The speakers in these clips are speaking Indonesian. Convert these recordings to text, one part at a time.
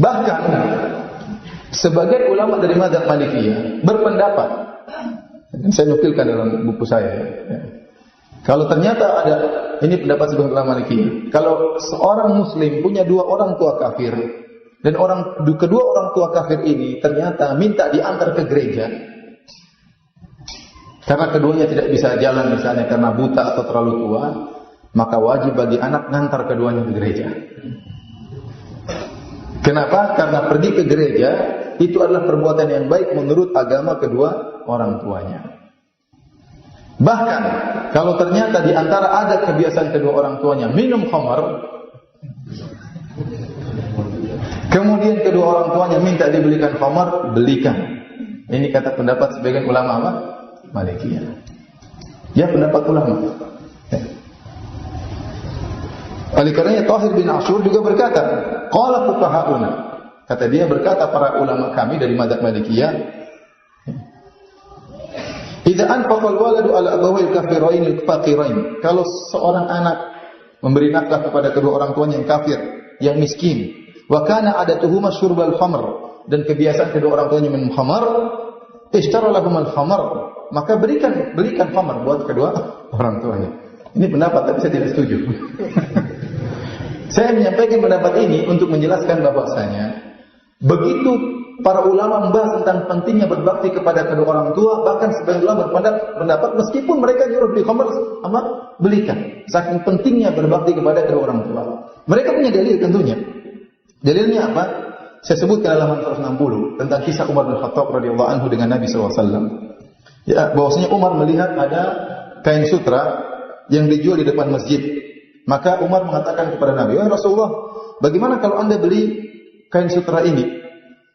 Bahkan sebagian ulama dari mazhab Malikiyah berpendapat, dan saya nukilkan dalam buku saya, ya. Kalau ternyata ada, ini pendapat sebagian ulama Malikiyah, kalau seorang muslim punya dua orang tua kafir, dan kedua orang tua kafir ini ternyata minta diantar ke gereja, karena keduanya tidak bisa jalan misalnya karena buta atau terlalu tua, maka wajib bagi anak ngantar keduanya ke gereja. Kenapa? Karena pergi ke gereja itu adalah perbuatan yang baik menurut agama kedua orang tuanya. Bahkan kalau ternyata di antara ada kebiasaan kedua orang tuanya minum khamar, kemudian kedua orang tuanya minta dibelikan khamar, belikan. Ini kata pendapat sebagian ulama apa? Malikiyah. Ya, pendapat ulama. Oleh karenanya Thahir bin Ashur juga berkata, qala fuqahauna, kata dia berkata para ulama kami dari mazhab Malikiyah, idza anfaqa al-waladu ala abawayhi al-kafirain al-faqirain, kalau seorang anak memberi nafkah kepada kedua orang tuanya yang kafir, yang miskin, wa kana adatuhuma syurbal khamr, dan kebiasaan kedua orang tuanya minum khamar, ishtara lahum al-khamr, maka belikan khamar buat kedua orang tuanya. Ini pendapat tapi saya tidak setuju. Saya menyampaikan pendapat ini untuk menjelaskan bahwasanya begitu para ulama membahas tentang pentingnya berbakti kepada kedua orang tua, bahkan sebagian ulama berpendapat meskipun mereka nyuruh beli khamar, belikan. Saking pentingnya berbakti kepada kedua orang tua. Mereka punya dalil tentunya. Dalilnya apa? Saya sebutkan halaman 160 tentang kisah Umar bin Khattab radhiyallahu anhu dengan Nabi SAW. Ya, bahwasanya Umar melihat ada kain sutra yang dijual di depan masjid. Maka Umar mengatakan kepada Nabi, "Wahai Rasulullah, bagaimana kalau Anda beli kain sutra ini,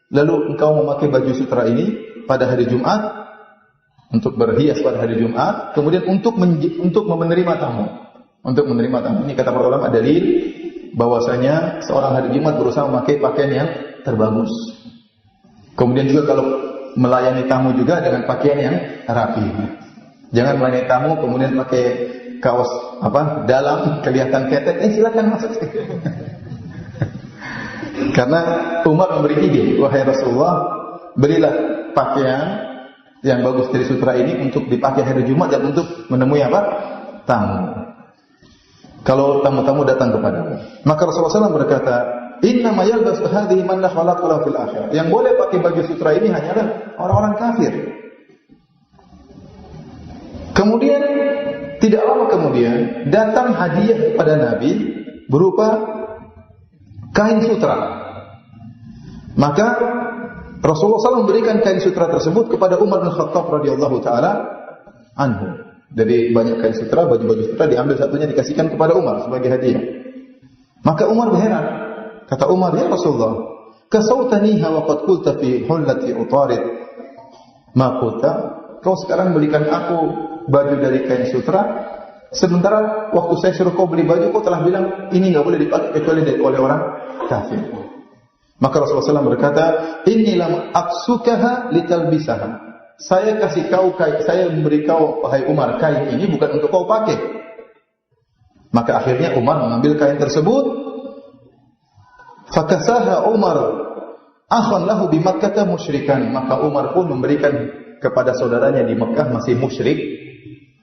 lalu engkau memakai baju sutra ini pada hari Jumat untuk berhias pada hari Jumat, kemudian untuk menerima tamu, Ini kata para ulama dalil bahwasanya seorang hari Jumat berusaha memakai pakaian yang terbagus. Kemudian juga kalau melayani tamu juga dengan pakaian yang rapi. Jangan melayani tamu kemudian pakai kaos dalam kelihatan ketek, silakan masuk. Karena Umar memberi ide, wahai Rasulullah, belilah pakaian yang bagus dari sutra ini untuk dipakai hari Jumat dan untuk menemui tamu. Kalau tamu-tamu datang kepadamu, maka Rasulullah SAW berkata, inna ma yalbasu hadhihi man la khalaqa lahu fil akhirah. Yang boleh pakai baju sutra ini hanyalah orang-orang kafir. Kemudian tidak lama kemudian datang hadiah kepada Nabi berupa kain sutra. Maka Rasulullah SAW memberikan kain sutra tersebut kepada Umar bin Khattab radhiyallahu taala anhu. Dari banyak kain sutra, baju-baju sutra diambil satunya dikasihkan kepada Umar sebagai hadiah. Maka Umar berheran. Kata Umar, ya Rasulullah, kasautaniha wa qad qulta fi hullati utarid ma qulta. Kau sekarang belikan aku baju dari kain sutra, sementara waktu saya suruh kau beli baju, kau telah bilang ini enggak boleh dipakai kecuali oleh orang kafir. Maka Rasulullah SAW berkata, inni lam aksukaha litalbisaha. Saya kasih kau kain, saya memberi kau wahai Umar kain ini bukan untuk kau pakai. Maka akhirnya Umar mengambil kain tersebut. Fakasaha Umar akhan lahu bi Makkah musyrikan. Maka Umar pun memberikan kepada saudaranya di Mekah masih musyrik.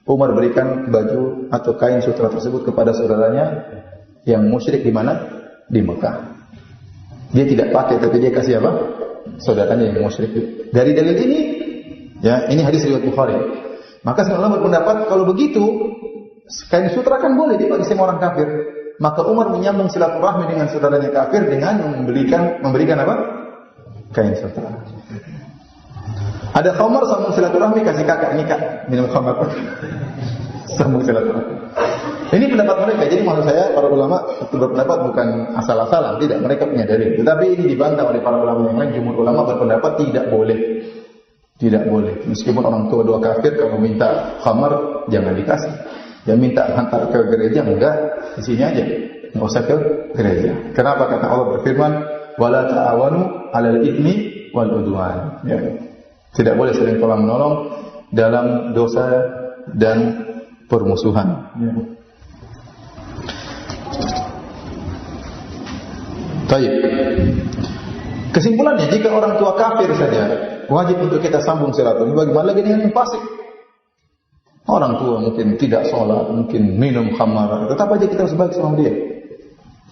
Umar berikan baju atau kain sutra tersebut kepada saudaranya yang musyrik di mana? Di Mekah. Dia tidak pakai tapi dia kasih apa? Saudaranya yang musyrik. Dari dalil ini, ya, ini hadis riwayat Bukhari. Maka sebenarnya berpendapat kalau begitu kain sutra kan boleh dipakai sama orang kafir. Maka Umar menyambung silaturahmi dengan saudaranya kafir dengan memberikan apa? Kain sutra. Ada khamar sambung silaturahmi, kasih kakak nikah minum khamar. Sambung silaturahmi. Ini pendapat mereka. Jadi maksud saya para ulama berpendapat bukan asal-asalan, tidak, mereka punya dalil. Tetapi ini dibantah oleh para ulama yang lain. Jumhur ulama berpendapat tidak boleh. Tidak boleh. Meskipun orang tua dua kafir kalau minta khamar jangan dikasih. Yang minta hantar ke gereja enggak, di sini aja. Enggak usah ke gereja. Kenapa? Kata Allah berfirman, "Wala ta'awanu 'alal itsmi wal 'udwan." Ya. Tidak boleh saling tolong menolong dalam dosa dan permusuhan. Ya. Baik. Kesimpulannya, jika orang tua kafir saja wajib untuk kita sambung silaturahmi, bagaimana lagi dengan yang fasik? Orang tua mungkin tidak sholat, mungkin minum khamar, tetap aja kita harus baik sama dia.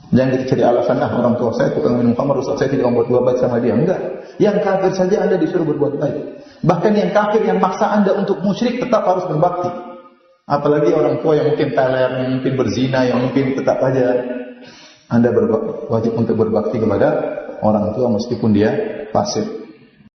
Jangan kita cari alasan, orang tua saya tukang minum khamar, Ustaz saya tidak membuat baik sama dia. Enggak. Yang kafir saja Anda disuruh berbuat baik. Bahkan yang kafir yang maksa Anda untuk musyrik tetap harus berbakti. Apalagi orang tua yang mungkin teler, yang mungkin berzina, yang mungkin tetap aja Anda wajib untuk berbakti kepada orang tua meskipun dia fasik.